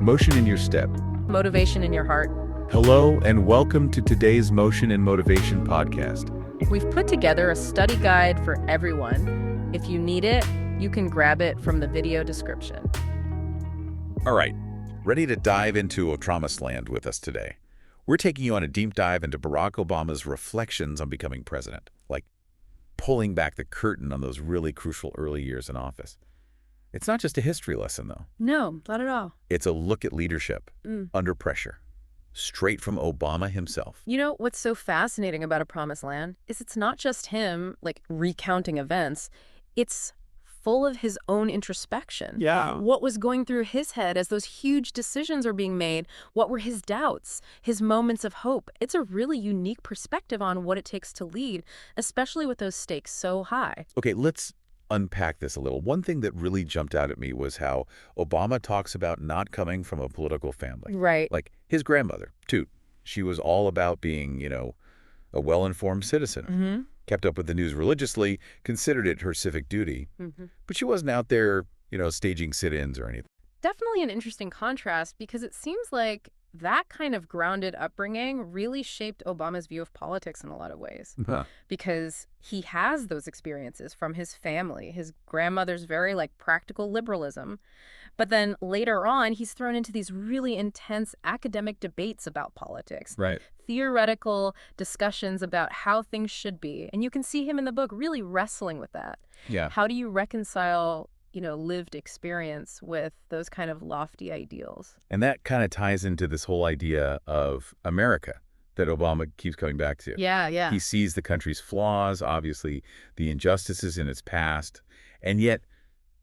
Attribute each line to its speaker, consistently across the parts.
Speaker 1: Motion in your step.
Speaker 2: Motivation in your heart.
Speaker 1: Hello, and welcome to today's Motion and Motivation podcast.
Speaker 2: We've put together a study guide for everyone. If you need it, you can grab it from the video description.
Speaker 3: All right, ready to dive into a promised land with us today? We're taking you on a deep dive into Barack Obama's reflections on becoming president, like pulling back the curtain on those really crucial early years in office. It's not just a history lesson, though.
Speaker 2: No, not at all.
Speaker 3: It's a look at leadership under pressure, straight from Obama himself.
Speaker 2: You know, what's so fascinating about A Promised Land is it's not just him, recounting events. It's full of his own introspection.
Speaker 1: Yeah.
Speaker 2: What was going through his head as those huge decisions are being made? What were his doubts, his moments of hope? It's a really unique perspective on what it takes to lead, especially with those stakes so high.
Speaker 3: Okay, let's unpack this a little. One thing that really jumped out at me was how Obama talks about not coming from a political family.
Speaker 2: Right.
Speaker 3: Like his grandmother, too. She was all about being, a well-informed citizen. Kept up with the news religiously, considered it her civic duty. But she wasn't out there, staging sit-ins or anything.
Speaker 2: Definitely an interesting contrast because it seems like that kind of grounded upbringing really shaped Obama's view of politics in a lot of ways. Because he has those experiences from his family, his grandmother's very practical liberalism. But then later on, he's thrown into these really intense academic debates about politics.
Speaker 1: Right.
Speaker 2: Theoretical discussions about how things should be. And you can see him in the book really wrestling with that.
Speaker 1: Yeah.
Speaker 2: How do you reconcile lived experience with those kind of lofty ideals?
Speaker 3: And that kind of ties into this whole idea of America that Obama keeps coming back to.
Speaker 2: Yeah.
Speaker 3: He sees the country's flaws, obviously the injustices in its past, and yet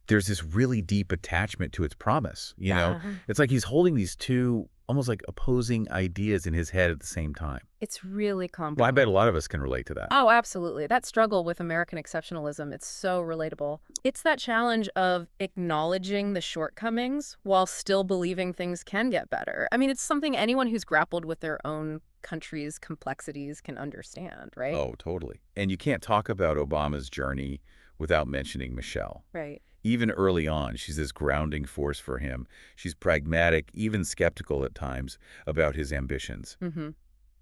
Speaker 3: there's this really deep attachment to its promise. It's like he's holding these two almost like opposing ideas in his head at the same time.
Speaker 2: It's really complex.
Speaker 3: Well, I bet a lot of us can relate to that.
Speaker 2: Oh, absolutely. That struggle with American exceptionalism, it's so relatable. It's that challenge of acknowledging the shortcomings while still believing things can get better. I mean, it's something anyone who's grappled with their own country's complexities can understand, right?
Speaker 3: Oh, totally. And you can't talk about Obama's journey without mentioning Michelle.
Speaker 2: Right.
Speaker 3: Even early on, she's this grounding force for him. She's pragmatic, even skeptical at times about his ambitions.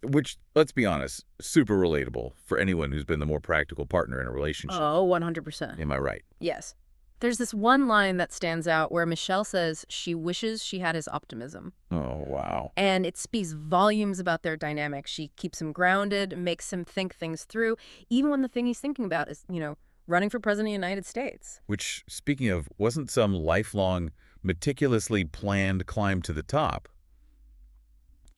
Speaker 3: Which, let's be honest, super relatable for anyone who's been the more practical partner in a relationship.
Speaker 2: Oh, 100%.
Speaker 3: Am I right?
Speaker 2: Yes. There's this one line that stands out where Michelle says she wishes she had his optimism.
Speaker 3: Oh, wow.
Speaker 2: And it speaks volumes about their dynamic. She keeps him grounded, makes him think things through, even when the thing he's thinking about is, running for president of the United States.
Speaker 3: Which, speaking of, wasn't some lifelong, meticulously planned climb to the top.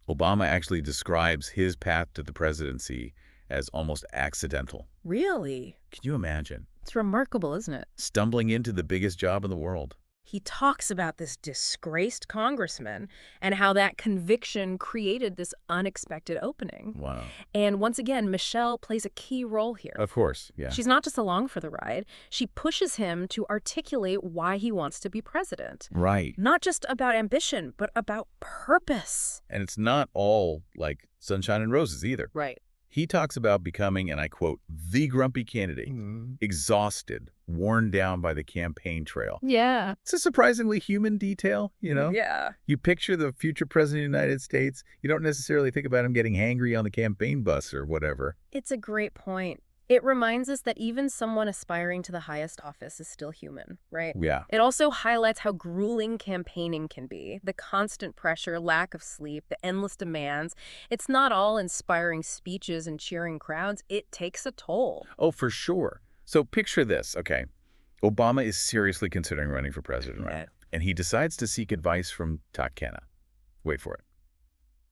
Speaker 3: Obama actually describes his path to the presidency as almost accidental.
Speaker 2: Really?
Speaker 3: Can you imagine?
Speaker 2: It's remarkable, isn't it?
Speaker 3: Stumbling into the biggest job in the world.
Speaker 2: He talks about this disgraced congressman and how that conviction created this unexpected opening.
Speaker 3: Wow.
Speaker 2: And once again, Michelle plays a key role here.
Speaker 3: Of course, yeah.
Speaker 2: She's not just along for the ride. She pushes him to articulate why he wants to be president.
Speaker 3: Right.
Speaker 2: Not just about ambition, but about purpose.
Speaker 3: And it's not all like sunshine and roses either.
Speaker 2: Right.
Speaker 3: He talks about becoming, and I quote, the grumpy candidate, exhausted, worn down by the campaign trail.
Speaker 2: Yeah.
Speaker 3: It's a surprisingly human detail,
Speaker 2: Yeah.
Speaker 3: You picture the future president of the United States. You don't necessarily think about him getting hangry on the campaign bus or whatever.
Speaker 2: It's a great point. It reminds us that even someone aspiring to the highest office is still human, right?
Speaker 3: Yeah.
Speaker 2: It also highlights how grueling campaigning can be. The constant pressure, lack of sleep, the endless demands. It's not all inspiring speeches and cheering crowds. It takes a toll.
Speaker 3: Oh, for sure. So picture this, okay? Obama is seriously considering running for president, right? And he decides to seek advice from Takena. Wait for it.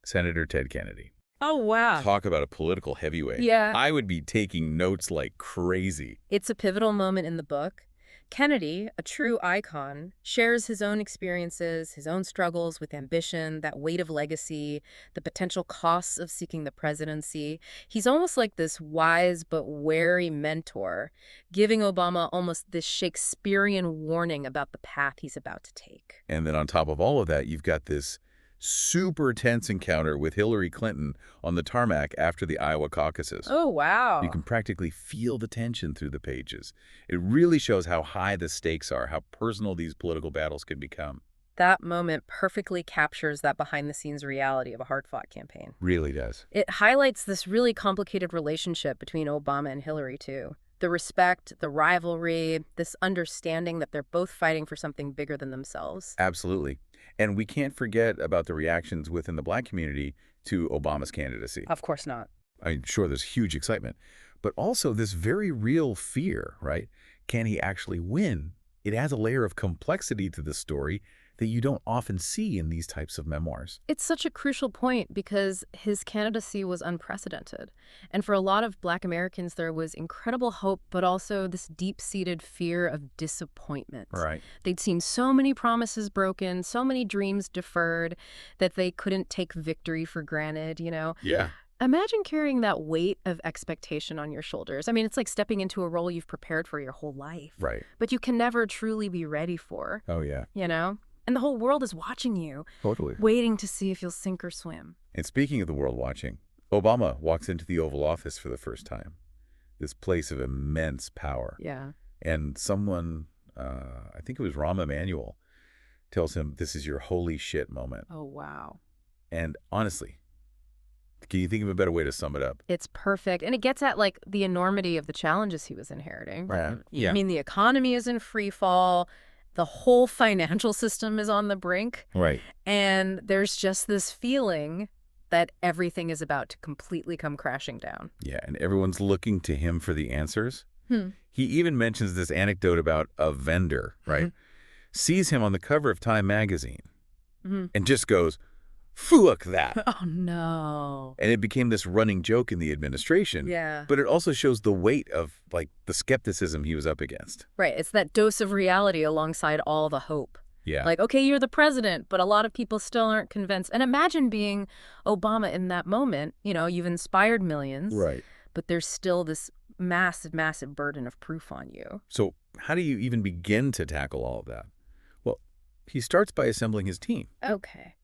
Speaker 3: Senator Ted Kennedy.
Speaker 2: Oh, wow.
Speaker 3: Talk about a political heavyweight.
Speaker 2: Yeah.
Speaker 3: I would be taking notes like crazy.
Speaker 2: It's a pivotal moment in the book. Kennedy, a true icon, shares his own experiences, his own struggles with ambition, that weight of legacy, the potential costs of seeking the presidency. He's almost like this wise but wary mentor, giving Obama almost this Shakespearean warning about the path he's about to take.
Speaker 3: And then on top of all of that, you've got this super tense encounter with Hillary Clinton on the tarmac after the Iowa caucuses.
Speaker 2: Oh, wow.
Speaker 3: You can practically feel the tension through the pages. It really shows how high the stakes are, how personal these political battles can become.
Speaker 2: That moment perfectly captures that behind-the-scenes reality of a hard-fought campaign.
Speaker 3: Really does.
Speaker 2: It highlights this really complicated relationship between Obama and Hillary, too. The respect, the rivalry, this understanding that they're both fighting for something bigger than themselves.
Speaker 3: Absolutely. And we can't forget about the reactions within the Black community to Obama's candidacy.
Speaker 2: Of course not.
Speaker 3: I'm sure there's huge excitement, but also this very real fear, right? Can he actually win? It adds a layer of complexity to the story that you don't often see in these types of memoirs.
Speaker 2: It's such a crucial point because his candidacy was unprecedented. And for a lot of Black Americans, there was incredible hope, but also this deep-seated fear of disappointment.
Speaker 3: Right.
Speaker 2: They'd seen so many promises broken, so many dreams deferred, that they couldn't take victory for granted, you know?
Speaker 3: Yeah.
Speaker 2: Imagine carrying that weight of expectation on your shoulders. I mean, it's like stepping into a role you've prepared for your whole life.
Speaker 3: Right.
Speaker 2: But you can never truly be ready for,
Speaker 3: Oh, yeah.
Speaker 2: you know? And the whole world is watching you,
Speaker 3: Totally.
Speaker 2: waiting to see if you'll sink or swim.
Speaker 3: And speaking of the world watching, Obama walks into the Oval Office for the first time, this place of immense power.
Speaker 2: Yeah.
Speaker 3: And someone, I think it was Rahm Emanuel, tells him, this is your holy shit moment.
Speaker 2: Oh, wow.
Speaker 3: And honestly, can you think of a better way to sum it up?
Speaker 2: It's perfect. And it gets at, like, the enormity of the challenges he was inheriting.
Speaker 3: Right. Yeah.
Speaker 2: I mean, the economy is in free fall. The whole financial system is on the brink.
Speaker 3: Right.
Speaker 2: And there's just this feeling that everything is about to completely come crashing down.
Speaker 3: Yeah, and everyone's looking to him for the answers.
Speaker 2: Hmm.
Speaker 3: He even mentions this anecdote about a vendor, right? Sees him on the cover of Time magazine and just goes, "Fuck that."
Speaker 2: Oh, no.
Speaker 3: And it became this running joke in the administration.
Speaker 2: Yeah.
Speaker 3: But it also shows the weight of, like, the skepticism he was up against.
Speaker 2: Right. It's that dose of reality alongside all the hope.
Speaker 3: Yeah.
Speaker 2: Like, okay, you're the president, but a lot of people still aren't convinced. And imagine being Obama in that moment. You know, you've inspired millions.
Speaker 3: Right.
Speaker 2: But there's still this massive, massive burden of proof on you.
Speaker 3: So how do you even begin to tackle all of that? Well, he starts by assembling his team.
Speaker 2: Okay.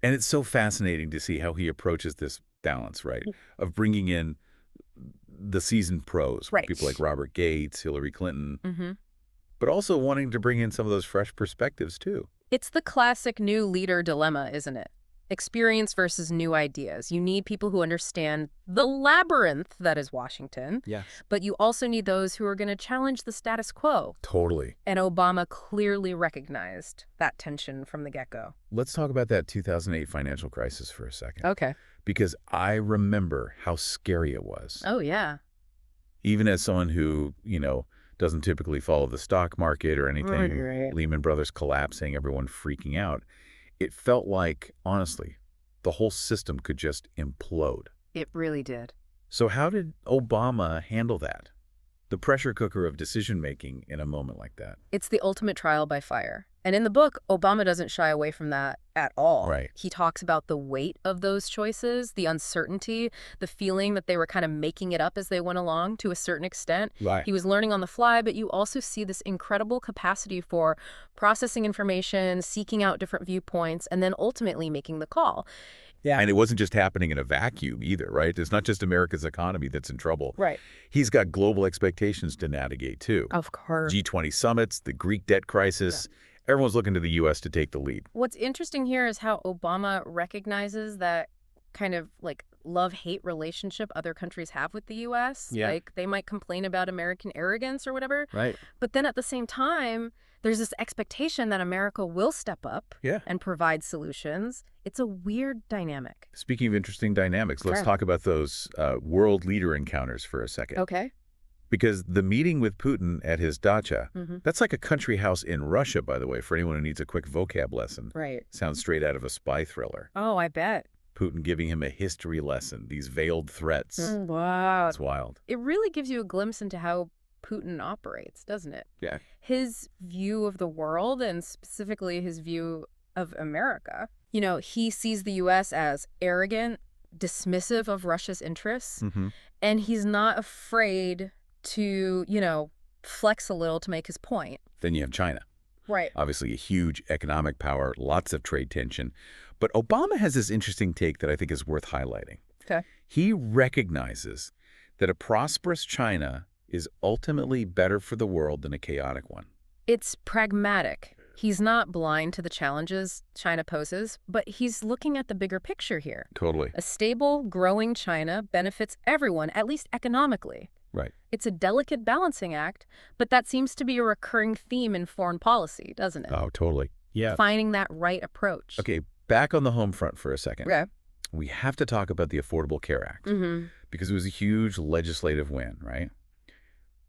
Speaker 3: And it's so fascinating to see how he approaches this balance, right, of bringing in the seasoned pros,
Speaker 2: Right.
Speaker 3: people like Robert Gates, Hillary Clinton,
Speaker 2: Mm-hmm.
Speaker 3: but also wanting to bring in some of those fresh perspectives, too.
Speaker 2: It's the classic new leader dilemma, isn't it? Experience versus new ideas. You need people who understand the labyrinth that is Washington,
Speaker 3: Yeah.
Speaker 2: but you also need those who are going to challenge the status quo.
Speaker 3: Totally.
Speaker 2: And Obama clearly recognized that tension from the get-go.
Speaker 3: Let's talk about that 2008 financial crisis for a second.
Speaker 2: Okay.
Speaker 3: Because I remember how scary it was.
Speaker 2: Oh, yeah.
Speaker 3: Even as someone who, you know, doesn't typically follow the stock market or anything,
Speaker 2: Right.
Speaker 3: Lehman Brothers collapsing, everyone freaking out. It felt like, honestly, the whole system could just implode.
Speaker 2: It really did.
Speaker 3: So how did Obama handle that? The pressure cooker of decision-making in a moment like that.
Speaker 2: It's the ultimate trial by fire. And in the book, Obama doesn't shy away from that at all.
Speaker 3: Right.
Speaker 2: He talks about the weight of those choices, the uncertainty, the feeling that they were kind of making it up as they went along to a certain extent.
Speaker 3: Right.
Speaker 2: He was learning on the fly, but you also see this incredible capacity for processing information, seeking out different viewpoints, and then ultimately making the call.
Speaker 3: Yeah. And it wasn't just happening in a vacuum either, right? It's not just America's economy that's in trouble.
Speaker 2: Right.
Speaker 3: He's got global expectations to navigate, too.
Speaker 2: Of course.
Speaker 3: G20 summits, the Greek debt crisis. Yeah. Everyone's looking to the U.S. to take the lead.
Speaker 2: What's interesting here is how Obama recognizes that kind of like love-hate relationship other countries have with the U.S.
Speaker 3: Yeah.
Speaker 2: Like they might complain about American arrogance or whatever.
Speaker 3: Right.
Speaker 2: But then at the same time, there's this expectation that America will step up and provide solutions. It's a weird dynamic.
Speaker 3: Speaking of interesting dynamics, let's talk about those world leader encounters for a second.
Speaker 2: Okay.
Speaker 3: Because the meeting with Putin at his dacha, that's like a country house in Russia, by the way, for anyone who needs a quick vocab lesson.
Speaker 2: Right.
Speaker 3: Sounds straight out of a spy thriller.
Speaker 2: Oh, I bet.
Speaker 3: Putin giving him a history lesson, these veiled threats.
Speaker 2: Wow.
Speaker 3: It's wild.
Speaker 2: It really gives you a glimpse into how Putin operates, doesn't it?
Speaker 3: Yeah.
Speaker 2: His view of the world and specifically his view of America. You know, he sees the U.S. as arrogant, dismissive of Russia's interests, and he's not afraid to, you know, flex a little to make his point.
Speaker 3: Then you have China.
Speaker 2: Right.
Speaker 3: Obviously a huge economic power, lots of trade tension. But Obama has this interesting take that I think is worth highlighting.
Speaker 2: Okay.
Speaker 3: He recognizes that a prosperous China is ultimately better for the world than a chaotic one.
Speaker 2: It's pragmatic. He's not blind to the challenges China poses, but he's looking at the bigger picture here.
Speaker 3: Totally.
Speaker 2: A stable, growing China benefits everyone, at least economically.
Speaker 3: Right.
Speaker 2: It's a delicate balancing act, but that seems to be a recurring theme in foreign policy, doesn't it?
Speaker 3: Oh, totally. Yeah.
Speaker 2: Finding that right approach.
Speaker 3: Okay, back on the home front for a second.
Speaker 2: Yeah.
Speaker 3: We have to talk about the Affordable Care Act because it was a huge legislative win, right?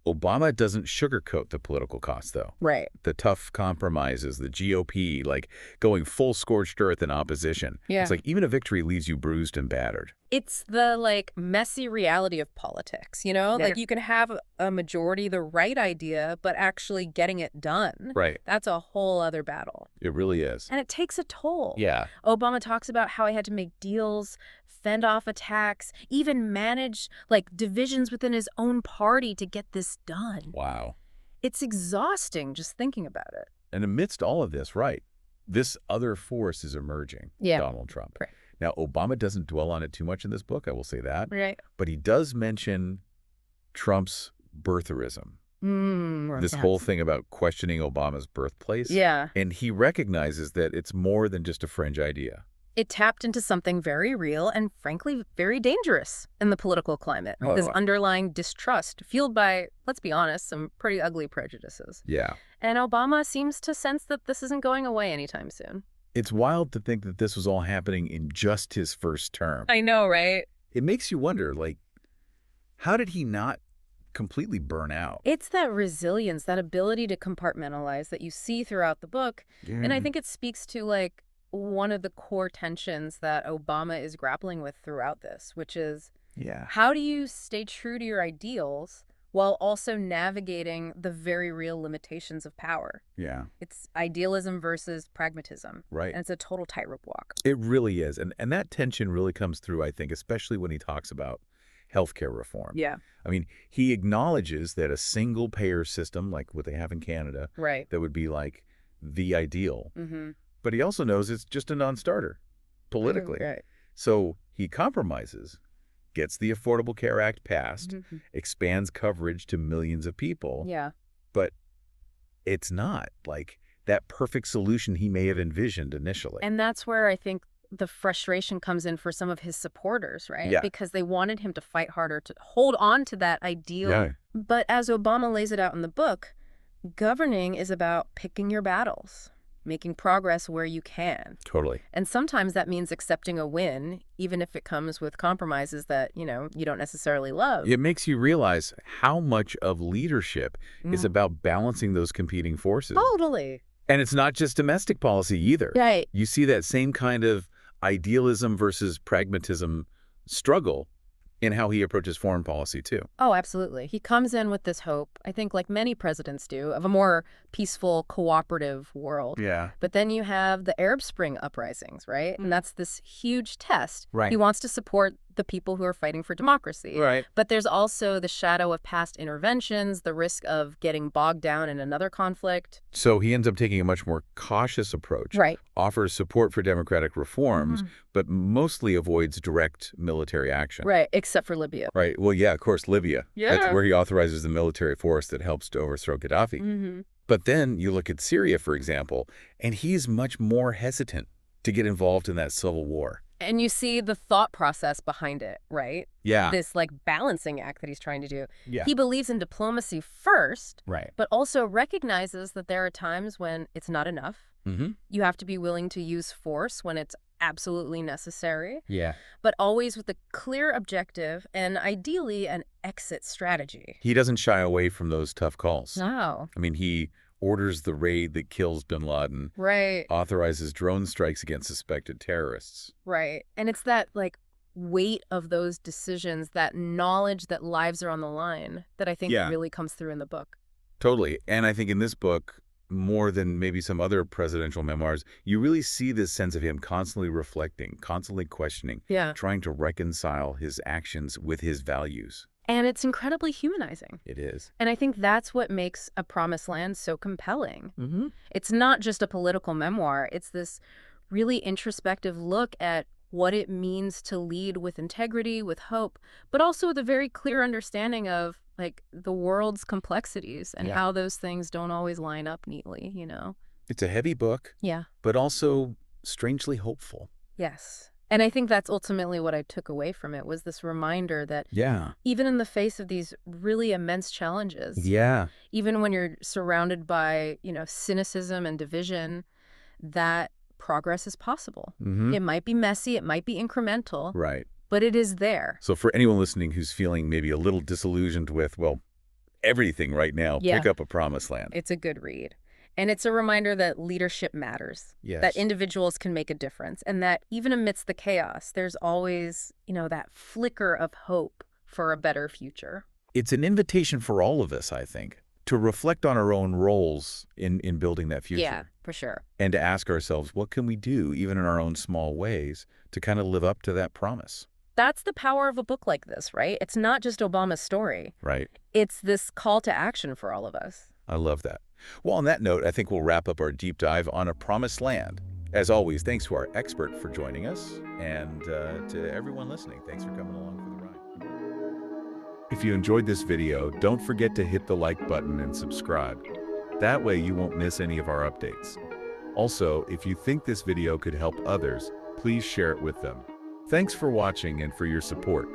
Speaker 3: Obama doesn't sugarcoat the political costs, though.
Speaker 2: Right.
Speaker 3: The tough compromises, the GOP, like going full scorched earth in opposition.
Speaker 2: Yeah.
Speaker 3: It's like even a victory leaves you bruised and battered.
Speaker 2: It's the, like, messy reality of politics, you know?
Speaker 3: Yeah.
Speaker 2: Like, you can have a majority, the right idea, but actually getting it done.
Speaker 3: Right.
Speaker 2: That's a whole other battle.
Speaker 3: It really is.
Speaker 2: And it takes a toll.
Speaker 3: Yeah.
Speaker 2: Obama talks about how he had to make deals, fend off attacks, even manage, like, divisions within his own party to get this done.
Speaker 3: Wow.
Speaker 2: It's exhausting just thinking about it.
Speaker 3: And amidst all of this, right, this other force is emerging,
Speaker 2: Yeah.
Speaker 3: Donald Trump.
Speaker 2: Right.
Speaker 3: Now, Obama doesn't dwell on it too much in this book, I will say that.
Speaker 2: Right.
Speaker 3: But he does mention Trump's birtherism. This whole thing about questioning Obama's birthplace.
Speaker 2: Yeah.
Speaker 3: And he recognizes that it's more than just a fringe idea.
Speaker 2: It tapped into something very real and, frankly, very dangerous in the political climate.
Speaker 3: Oh.
Speaker 2: This underlying distrust fueled by, let's be honest, some pretty ugly prejudices.
Speaker 3: Yeah.
Speaker 2: And Obama seems to sense that this isn't going away anytime soon.
Speaker 3: It's wild to think that this was all happening in just his first term.
Speaker 2: I know, right?
Speaker 3: It makes you wonder, like, how did he not completely burn out?
Speaker 2: It's that resilience, that ability to compartmentalize that you see throughout the book. And I think it speaks to, like, one of the core tensions that Obama is grappling with throughout this, which is how do you stay true to your ideals while also navigating the very real limitations of power?
Speaker 3: Yeah.
Speaker 2: It's idealism versus pragmatism.
Speaker 3: Right.
Speaker 2: And it's a total tightrope walk.
Speaker 3: It really is. And that tension really comes through, I think, especially when he talks about healthcare reform.
Speaker 2: Yeah.
Speaker 3: I mean, he acknowledges that a single payer system, like what they have in Canada,
Speaker 2: Right.
Speaker 3: that would be like the ideal.
Speaker 2: Mm-hmm.
Speaker 3: But he also knows it's just a non-starter politically.
Speaker 2: Right.
Speaker 3: So he compromises, gets the Affordable Care Act passed, expands coverage to millions of people.
Speaker 2: Yeah.
Speaker 3: But it's not like that perfect solution he may have envisioned initially.
Speaker 2: And that's where I think the frustration comes in for some of his supporters, right?
Speaker 3: Yeah.
Speaker 2: Because they wanted him to fight harder, to hold on to that ideal.
Speaker 3: Yeah.
Speaker 2: But as Obama lays it out in the book, governing is about picking your battles, making progress where you can.
Speaker 3: Totally.
Speaker 2: And sometimes that means accepting a win, even if it comes with compromises that, you don't necessarily love.
Speaker 3: It makes you realize how much of leadership is about balancing those competing forces.
Speaker 2: Totally.
Speaker 3: And it's not just domestic policy either.
Speaker 2: Right.
Speaker 3: You see that same kind of idealism versus pragmatism struggle in how he approaches foreign policy, too.
Speaker 2: Oh, absolutely. He comes in with this hope, I think like many presidents do, of a more peaceful, cooperative world.
Speaker 3: Yeah.
Speaker 2: But then you have the Arab Spring uprisings, right? And that's this huge test.
Speaker 3: Right.
Speaker 2: He wants to support the people who are fighting for democracy.
Speaker 3: Right.
Speaker 2: But there's also the shadow of past interventions, the risk of getting bogged down in another conflict.
Speaker 3: So he ends up taking a much more cautious approach.
Speaker 2: Right.
Speaker 3: Offers support for democratic reforms, but mostly avoids direct military action.
Speaker 2: Right, except for Libya.
Speaker 3: Right. Well, yeah, of course, Libya.
Speaker 2: Yeah.
Speaker 3: That's where he authorizes the military force that helps to overthrow Gaddafi. But then you look at Syria, for example, and he's much more hesitant to get involved in that civil war.
Speaker 2: And you see the thought process behind it, right?
Speaker 3: Yeah.
Speaker 2: This like balancing act that he's trying to do.
Speaker 3: Yeah.
Speaker 2: He believes in diplomacy first,
Speaker 3: Right.
Speaker 2: but also recognizes that there are times when it's not enough. You have to be willing to use force when it's absolutely necessary,
Speaker 3: Yeah.
Speaker 2: but always with a clear objective and ideally an exit strategy.
Speaker 3: He doesn't shy away from those tough calls.
Speaker 2: No.
Speaker 3: I mean, he orders the raid that kills bin Laden,
Speaker 2: Right,
Speaker 3: authorizes drone strikes against suspected terrorists.
Speaker 2: right. And it's that like weight of those decisions, that knowledge that lives are on the line that I think
Speaker 3: Yeah.
Speaker 2: really comes through in the book.
Speaker 3: Totally. And I think in this book, more than maybe some other presidential memoirs, you really see this sense of him constantly reflecting, constantly questioning,
Speaker 2: Yeah.
Speaker 3: trying to reconcile his actions with his values.
Speaker 2: And it's incredibly humanizing.
Speaker 3: It is.
Speaker 2: And I think that's what makes A Promised Land so compelling.
Speaker 3: Mm-hmm.
Speaker 2: It's not just a political memoir. It's this really introspective look at what it means to lead with integrity, with hope, but also with a very clear understanding of like the world's complexities and
Speaker 3: Yeah.
Speaker 2: how those things don't always line up neatly,
Speaker 3: It's a heavy book,
Speaker 2: Yeah.
Speaker 3: but also strangely hopeful.
Speaker 2: Yes. And I think that's ultimately what I took away from it, was this reminder that
Speaker 3: Yeah.
Speaker 2: even in the face of these really immense challenges,
Speaker 3: Yeah.
Speaker 2: even when you're surrounded by, cynicism and division, that progress is possible.
Speaker 3: Mm-hmm.
Speaker 2: It might be messy, it might be incremental,
Speaker 3: Right.
Speaker 2: but it is there.
Speaker 3: So for anyone listening who's feeling maybe a little disillusioned with, well, everything right now,
Speaker 2: Yeah.
Speaker 3: pick up A Promised Land.
Speaker 2: It's a good read. And it's a reminder that leadership matters,
Speaker 3: Yes.
Speaker 2: that individuals can make a difference, and that even amidst the chaos, there's always, that flicker of hope for a better future.
Speaker 3: It's an invitation for all of us, I think, to reflect on our own roles in building that future.
Speaker 2: Yeah, for sure.
Speaker 3: And to ask ourselves, what can we do, even in our own small ways, to kind of live up to that promise?
Speaker 2: That's the power of a book like this, right? It's not just Obama's story.
Speaker 3: Right.
Speaker 2: It's this call to action for all of us.
Speaker 3: I love that. Well, on that note, I think we'll wrap up our deep dive on A Promised Land. As always, thanks to our expert for joining us, and to everyone listening, thanks for coming along for the ride.
Speaker 1: If you enjoyed this video, don't forget to hit the like button and subscribe. That way you won't miss any of our updates. Also, if you think this video could help others, please share it with them. Thanks for watching and for your support.